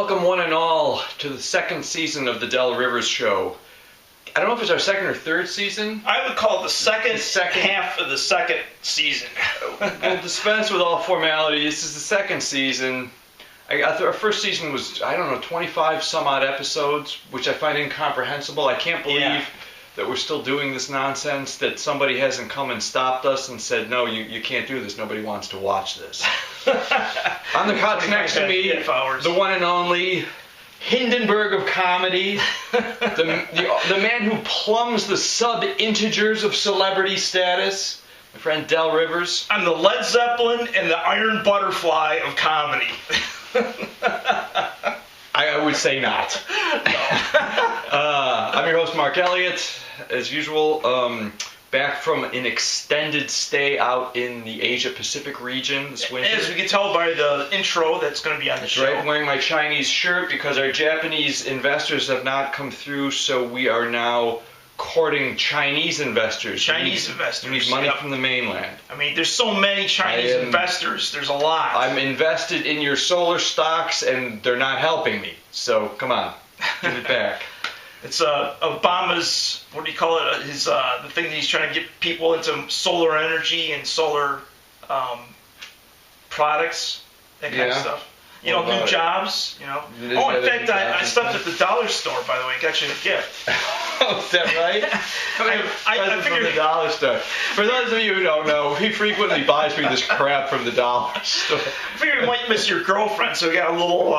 Welcome one and all to the second season of the Del Rivers Show. I don't know if it's our second or third season. I would call it the second half of the second season. We'll dispense with all formalities. This is the second season. I thought our first season was, 25 some odd episodes, which I find incomprehensible. I can't believe that we're still doing this nonsense, that somebody hasn't come and stopped us and said, no, you can't do this. Nobody wants to watch this. On the couch next to me, the one and only Hindenburg of comedy, the man who plumbs the sub-integers of celebrity status, my friend Del Rivers. I'm the Led Zeppelin and the Iron Butterfly of comedy. I would say not. I'm your host, Mark Elliott, as usual. Back from an extended stay out in the Asia-Pacific region this winter. As we can tell by the intro that's going to be on the show. Right, I'm wearing my Chinese shirt because our Japanese investors have not come through, so we are now courting Chinese investors. We need money from the mainland. I mean, there's so many Chinese investors. There's a lot. I'm invested in your solar stocks, and they're not helping me. So, come on, give it back. It's Obama's, what do you call it, his the thing that he's trying to get people into solar energy and solar products, that kind of stuff. You know, new jobs, you know. Oh, in fact, I stopped at the dollar store, by the way, got you a gift. Oh, is that right? I figured from the dollar store. For those of you who don't know, he frequently buys me this crap from the dollar store. I figured you might miss your girlfriend, so we got a little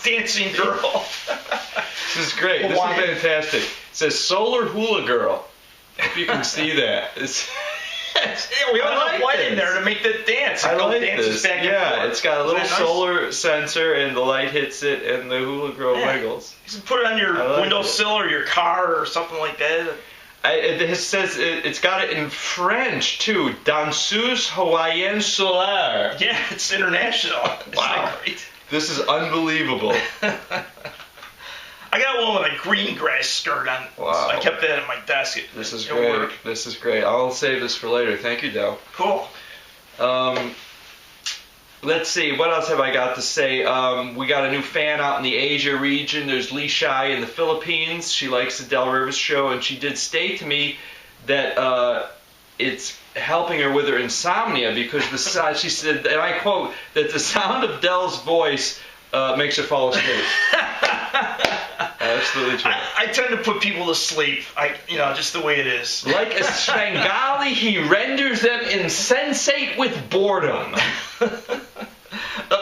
dancing girl. This is great. This is fantastic. It says Solar Hula Girl. If you can see that. We have enough light in there to make the dance. I like this. Yeah, it's got a little solar sensor, and the light hits it, and the hula girl wiggles. You can put it on your windowsill or your car or something like that. It says it's got it in French too. Danseuse Hawaïenne Solaire. Yeah, it's international. Wow, this is unbelievable. I got one with a green grass skirt on. Wow. I kept that at my desk. This is great. This is great. I'll save this for later. Thank you, Del. Cool. Let's see. What else have I got to say? We got a new fan out in the Asia region. There's Lee Shai in the Philippines. She likes the Del Rivers Show, and she did state to me that it's helping her with her insomnia because she said, and I quote, that the sound of Del's voice makes her fall asleep. Absolutely true. I tend to put people to sleep. Just the way it is. Like a Svengali, he renders them insensate with boredom.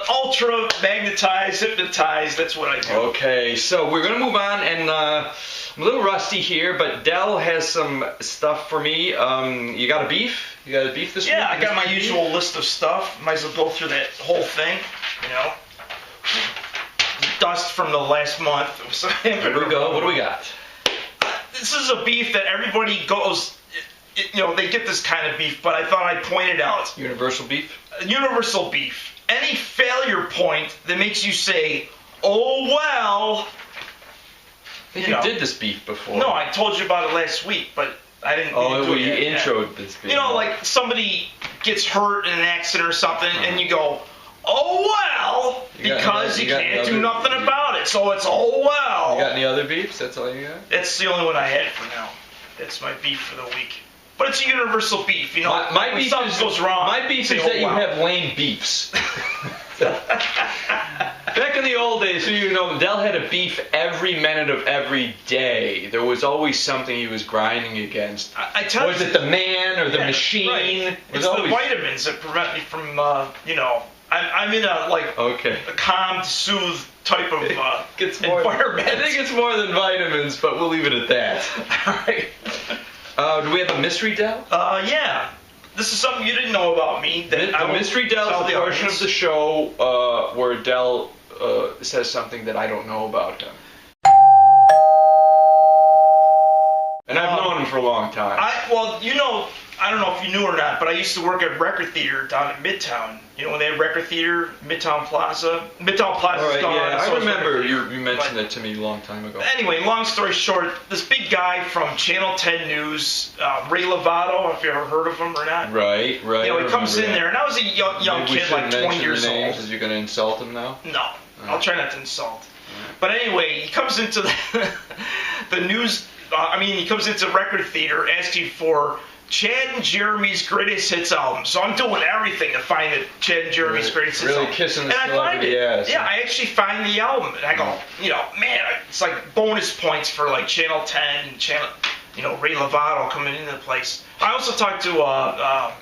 Ultra magnetized, hypnotized. That's what I do. Okay, so we're gonna move on, and I'm a little rusty here, but Del has some stuff for me. You got a beef? You got a beef this week? Yeah, I got my usual list of stuff. Might as well go through that whole thing. Dust from the last month. Here we go. What do we got? This is a beef that everybody goes, they get this kind of beef, but I thought I'd point it out. Universal beef? Universal beef. Any failure point that makes you say, oh, well. I think you did this beef before. No, I told you about it last week, but I didn't do it yet. You introed this beef. Like somebody gets hurt in an accident or something, and you go, oh, well, because you can't do nothing about it. So it's, oh, well. You got any other beefs? That's all you got? That's the only one I had for now. That's my beef for the week. But it's a universal beef. My beef something goes wrong. My beef is that you have lame beefs. Back in the old days, Del had a beef every minute of every day. There was always something he was grinding against. Was it the man or the machine? Right. It's the vitamins that prevent me from, I'm in a calm, soothe type of environment. I think it's more than vitamins, but we'll leave it at that. All right. Do we have a mystery, Del? Yeah. This is something you didn't know about me. The mystery Del is the portion of the show where Del says something that I don't know about him. And I've known him for a long time. I don't know if you knew or not, but I used to work at Record Theater down in Midtown. When they had Record Theater, Midtown Plaza. Midtown Plaza is gone. Yeah, I remember you mentioned it to me a long time ago. Anyway, long story short, this big guy from Channel 10 News, Ray Lovato, if you ever heard of him or not. Right. He comes in there, and I was a young kid, like 20 years old. Is you going to insult him now? No. I'll try not to insult. But anyway, he comes into the news. He comes into Record Theater asking for Chad and Jeremy's greatest hits album. So I'm doing everything to find the Chad and Jeremy's greatest hits album. Really kissing the and I find it. celebrity ass. Yeah, I actually find the album, and I go, man, it's like bonus points for like Channel 10 and Channel, Ray Lovato coming into the place. I also talked to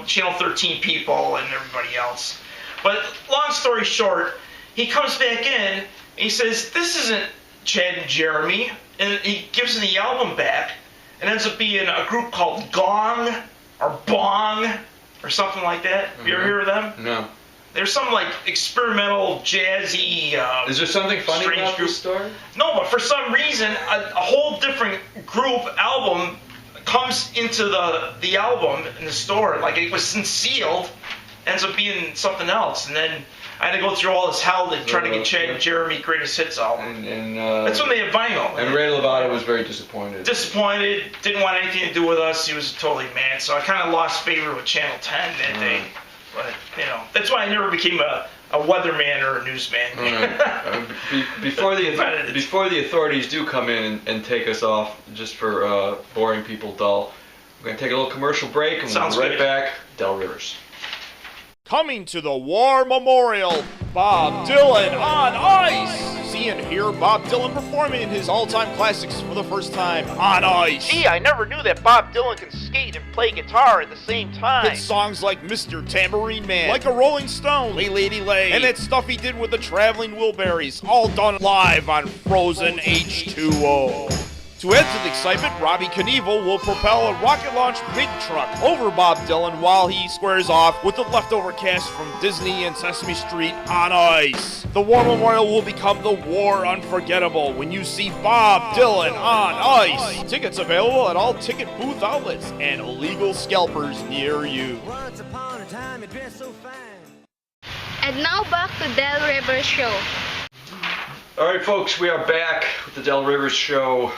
Channel 13 people and everybody else. But long story short, he comes back in and he says, "This isn't Chad and Jeremy," and he gives him the album back. It ends up being a group called Gong or Bong or something like that. You ever hear of them? No. There's some like experimental jazzy. Is there something funny about this story? No, but for some reason, a whole different group album comes into the album in the store. Like it was unsealed, ends up being something else, and then I had to go through all this hell to try to get Chad and Jeremy Greatest Hits album. And that's when they had vinyl. And Ray Lovato was very disappointed. Didn't want anything to do with us. He was totally mad. So I kind of lost favor with Channel 10 that day. But, that's why I never became a weatherman or a newsman. Before the authorities do come in and take us off just for boring people dull, we're going to take a little commercial break and we'll be right back. Del Rivers. Coming to the War Memorial, Bob Dylan on ice! See and hear Bob Dylan performing his all-time classics for the first time on ice. Gee, I never knew that Bob Dylan can skate and play guitar at the same time. Hit songs like Mr. Tambourine Man, Like a Rolling Stone, Lay Lady Lay, and that stuff he did with the Traveling Wilburys, all done live on Frozen H2O. To add to the excitement, Robbie Knievel will propel a rocket-launched big truck over Bob Dylan while he squares off with the leftover cast from Disney and Sesame Street on ice. The War Memorial will become the War Unforgettable when you see Bob Dylan on ice. Tickets available at all ticket booth outlets and illegal scalpers near you. Once upon a time you dressed so fine. And now back to Del Rivers Show. All right, folks, we are back with the Del Rivers Show.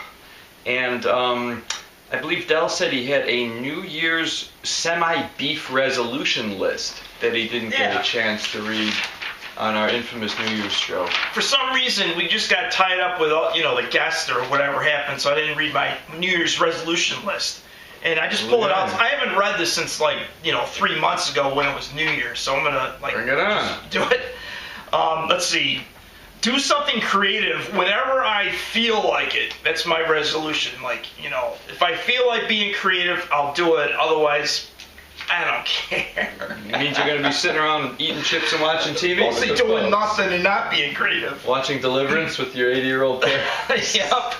And I believe Del said he had a New Year's semi-beef resolution list that he didn't get a chance to read on our infamous New Year's show. For some reason, we just got tied up with the guest or whatever happened, so I didn't read my New Year's resolution list. And I just pulled it out. I haven't read this since 3 months ago when it was New Year's, so I'm gonna bring it on. Do it. Let's see. Do something creative whenever I feel like it. That's my resolution. If I feel like being creative, I'll do it. Otherwise, I don't care. It means you're going to be sitting around eating chips and watching TV? Mostly doing nothing and not being creative. Watching Deliverance with your 80-year-old parents? Yep.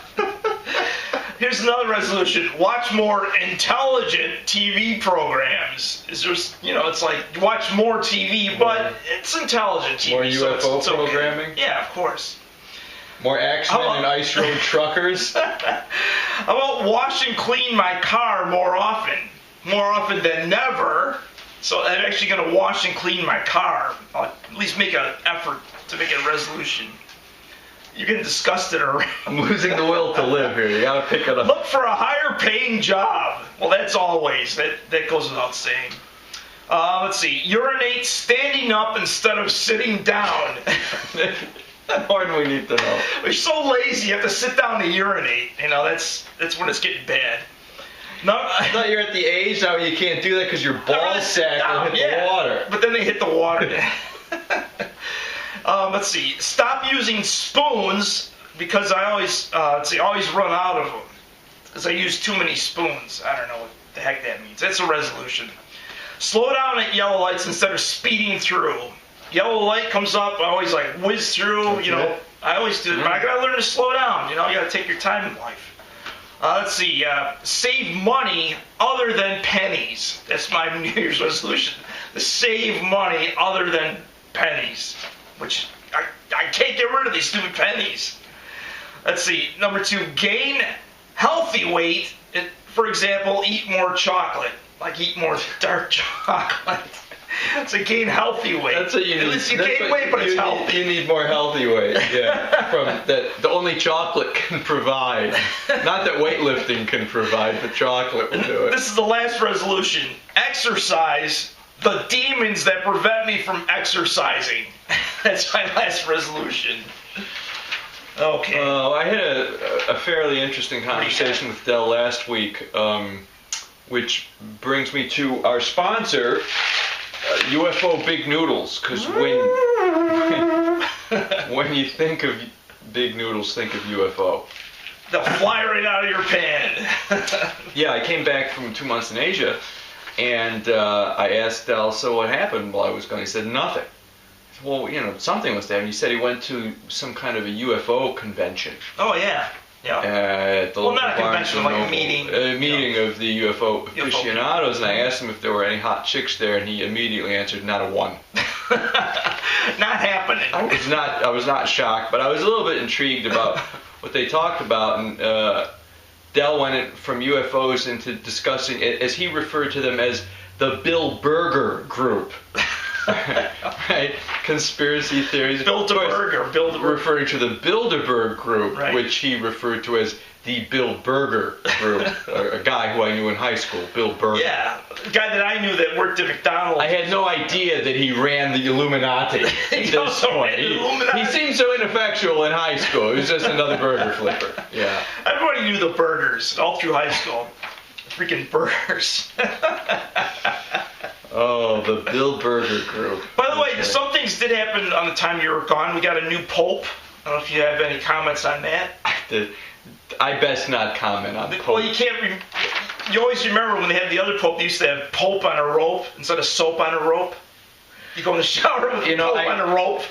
Here's another resolution. Watch more intelligent TV programs. It's just, it's like watch more TV, but it's intelligent TV. More UFO programming? Okay. Yeah, of course. More X-Men and Ice Road Truckers? How about wash and clean my car more often? More often than never. So I'm actually going to wash and clean my car. I'll at least make an effort to make a resolution. You're getting disgusted already. I'm losing the will to live here. You gotta pick it up. Look for a higher paying job. Well, that's always. That goes without saying. Let's see. Urinate standing up instead of sitting down. That's more than we need to know. We're so lazy, you have to sit down to urinate. That's when it's getting bad. No, I thought you're at the age now you can't do that because your ball sack will hit the water. But then they hit the water. Let's see. Stop using spoons because I always run out of them because I use too many spoons. I don't know what the heck that means. That's a resolution. Slow down at yellow lights instead of speeding through. Yellow light comes up, I always whiz through. I always do. But I gotta learn to slow down. You gotta take your time in life. Let's see. Save money other than pennies. That's my New Year's resolution. To save money other than pennies. Which I can't get rid of these stupid pennies. Let's see. Number 2, gain healthy weight. For example, eat more chocolate. Eat more dark chocolate. So gain healthy weight. That's what you need. At least you gain weight, but it's healthy. You need more healthy weight. Yeah. From that, the only chocolate can provide. Not that weightlifting can provide, but chocolate will do it. This is the last resolution. Exercise the demons that prevent me from exercising. That's my last resolution. Okay. I had a fairly interesting conversation with Dell last week, which brings me to our sponsor, UFO Big Noodles. Because when you think of Big Noodles, think of UFO. They'll fly right out of your pan. Yeah, I came back from 2 months in Asia, and I asked Dell, so what happened while I was gone? He said, nothing. I said, well, something must happen. He said he went to some kind of a UFO convention. Oh, yeah. Yeah. At the Well, local not a Barnes convention, and like a Noble. meeting. A meeting of the UFO aficionados, and I people. asked him if there were any hot chicks there, and he immediately answered, not a one. Not happening. I was not shocked, but I was a little bit intrigued about what they talked about, and Dell went from UFOs into discussing, as he referred to them as the Bill Burger group. Right? Conspiracy theories. Bilderberg. Referring to the Bilderberg group, right. which he referred to as the Bill Burger group. A guy who I knew in high school, Bill Burger. Yeah, a guy that I knew that worked at McDonald's. I had no idea that he ran the Illuminati at this point. He seemed so ineffectual in high school. He was just another burger flipper. Yeah. Everybody knew the burgers all through high school. Freaking burgers. Oh, the Bill Burger group. By the way, some things did happen on the time you were gone. We got a new pope. I don't know if you have any comments on that. I best not comment on Pope. Well, you can't. You always remember when they had the other pope. They used to have Pope on a rope instead of soap on a rope. You go in the shower with Pope on a rope.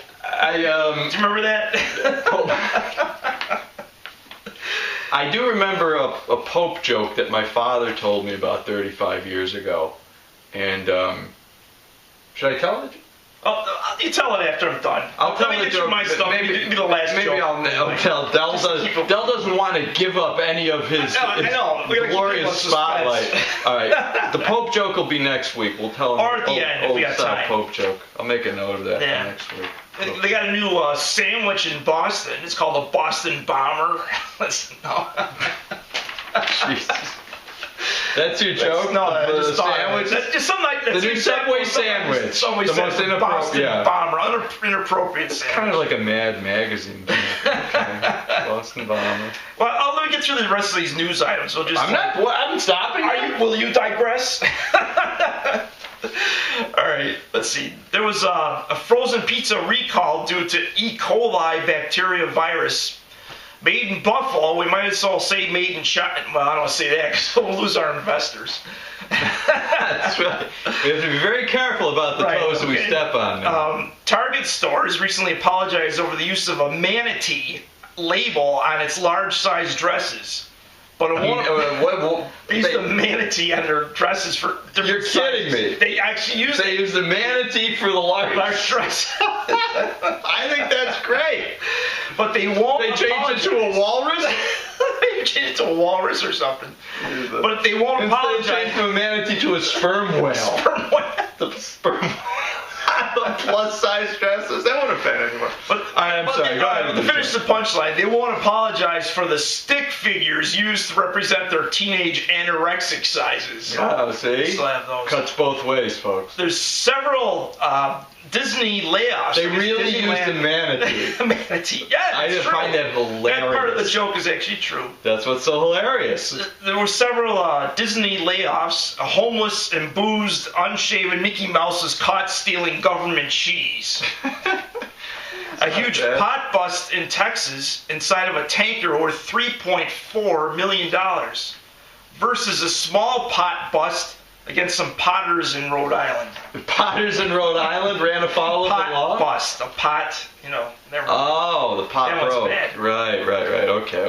Do you remember that? I do remember a Pope joke that my father told me about 35 years ago. And, should I tell it? Oh, you tell it after I'm done. I'll tell Let me the get through joke. my stuff. Maybe Be the last joke. Maybe I'll tell. Dell doesn't want to give up any of his, I know. We gotta keep glorious people in spotlight. suspense. All right, the Pope joke will be next week. We'll tell him. Or at the end, if we got style time. Pope joke. I'll make a note of that Yeah. for next week. They got a new sandwich in Boston. It's called a Boston Bomber. Listen, no. Jesus. That's your joke? The sandwich? That's just something like that. The new Subway sandwich. Subway The sandwich. most inappropriate. Boston Yeah. Bomber. Inappropriate sandwich. Kind of like a Mad Magazine. Okay. Boston Bomber. Well, let me get through the rest of these news items. So just. I'm stopping. Will you digress? All right, let's see. There was a frozen pizza recall due to E. coli bacteria virus. Made in Buffalo. We might as well say made in China. Well, I don't want to say that because we'll lose our investors. That's right. We have to be very careful about the toes that we step on now. Target stores recently apologized over the use of a manatee label on its large-size dresses. But it won't. They used the manatee on their dresses for different You're kidding sizes. me. They actually used They use the manatee for the large dress. I think that's great. But they won't. They changed it to a walrus? They changed it to a walrus or something. But they won't Instead apologize. they changed from a manatee to a sperm whale. Sperm whale. The sperm whale. The plus-size dresses. That won't offend anyone. But I'm sorry. Go ahead. To finish the punchline, they won't apologize for the stick figures used to represent their teenage anorexic sizes. Oh, see? Still have those. Cuts both ways, folks. There's several Disney layoffs. They really used the manatee. Manatee. Yeah, that's I just true. find that hilarious. That part of the joke is actually true. That's what's so hilarious. There were several Disney layoffs. A homeless and boozed, unshaven Mickey Mouse is caught stealing government cheese. A huge pot bust in Texas inside of a tanker worth $3.4 million versus a small pot bust against some potters in Rhode Island. The potters in Rhode Island ran afoul of the law? Pot bust. A pot, never mind. Oh, the pot That one's broke. bad. Right. Okay.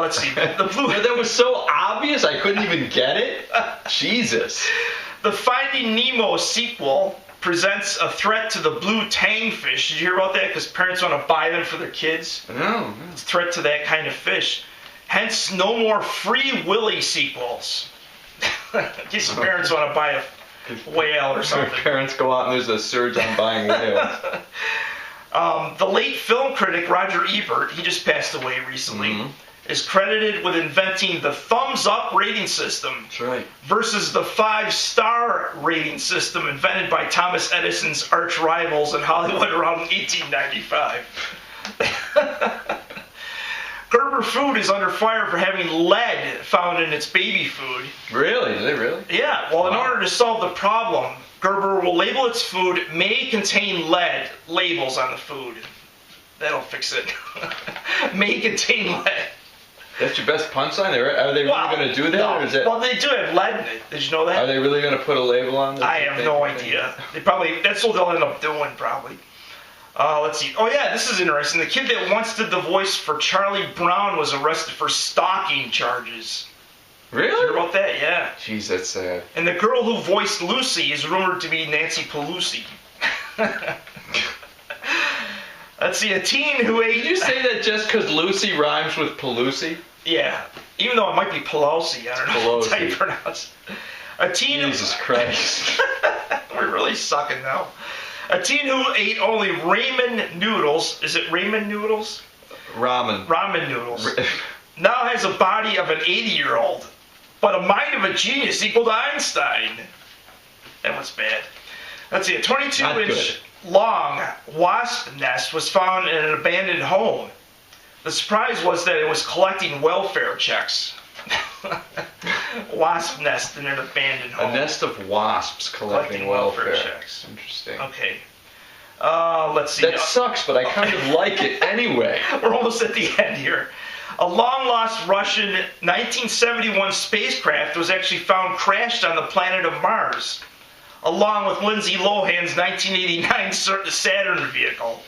Let's see. The blue. That was so obvious I couldn't even get it. Jesus. The Finding Nemo sequel presents a threat to the blue tangfish. Did you hear about that? Because parents want to buy them for their kids. No. It's a threat to that kind of fish. Hence, no more Free Willy sequels. In case the parents want to buy a whale or something. Parents go out and there's a surge on buying whales. The late film critic Roger Ebert, he just passed away recently. is credited with inventing the thumbs-up rating system That's right. versus the 5-star rating system invented by Thomas Edison's arch rivals in Hollywood around 1895. Gerber Food is under fire for having lead found in its baby food. Really? Is it really? Yeah, well, in Wow. order to solve the problem, Gerber will label its food may contain lead labels on the food. That'll fix it. May contain lead. That's your best punchline? Are they really going to do that? No. Or is it, Well, they do have lead in it. Did you know that? are they really going to put a label on this? I have no idea. That's what they'll end up doing, probably. Let's see. Oh, yeah, this is interesting. The kid that once did the voice for Charlie Brown was arrested for stalking charges. Hear Really? about that? Yeah. Jeez, that's sad. And the girl who voiced Lucy is rumored to be Nancy Pelosi. Let's see. A teen who ate... Did you say that just because Lucy rhymes with Pelosi? Yeah. Even though it might be Pelosi. I don't know Pelosi. how you pronounce it. A teen... Jesus Christ. We're really sucking now. A teen who ate only ramen noodles. Is it ramen noodles? Ramen. Ramen noodles. Now has a body of an 80-year-old, but a mind of a genius equal to Einstein. That was bad. Let's see, a Not 22-inch long wasp nest was found in an abandoned home. The surprise was that it was collecting welfare checks. Wasp nest in an abandoned home. A nest of wasps collecting welfare checks. Interesting. Okay. Let's see. That sucks, but I kind of like it anyway. We're almost at the end here. A long-lost Russian 1971 spacecraft was actually found crashed on the planet of Mars, along with Lindsay Lohan's 1989 Saturn vehicle.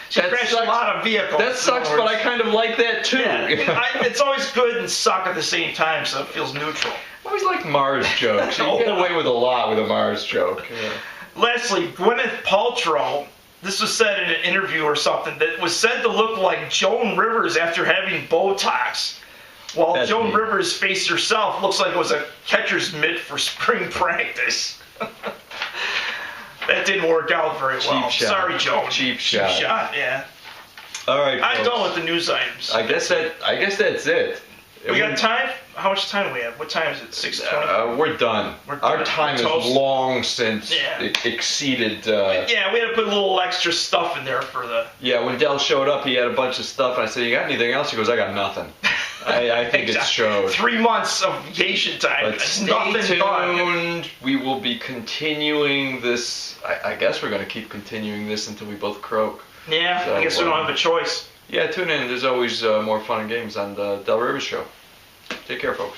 She That crashed sucks. a lot of vehicles. That sucks, but I kind of like that too. Yeah, it's always good and suck at the same time, so it feels neutral. I always like Mars jokes. You get away with a lot with a Mars joke. Yeah. Lastly, Gwyneth Paltrow, this was said in an interview or something, that was said to look like Joan Rivers after having Botox. While That's Joan neat. Rivers' face herself looks like it was a catcher's mitt for spring practice. That didn't work out very well. Cheap shot. Sorry, Joan. Cheap shot. Yeah. All right, I'm folks. done with the news items. I guess that's it. We got time? How much time do we have? What time is it? 6:20? We're done. We're Our done. time Toast. is long since Yeah. exceeded. Yeah, we had to put a little extra stuff in there for the... Yeah, when Dell showed up, he had a bunch of stuff, and I said, "You got anything else?" He goes, "I got nothing." I think it showed. 3 months of vacation time. But It's stay nothing fun. tuned. We will be continuing this. I guess we're going to keep continuing this until we both croak. Yeah, So, I guess we don't have a choice. Yeah, tune in. There's always more fun and games on the Del Rivers Show. Take care, folks.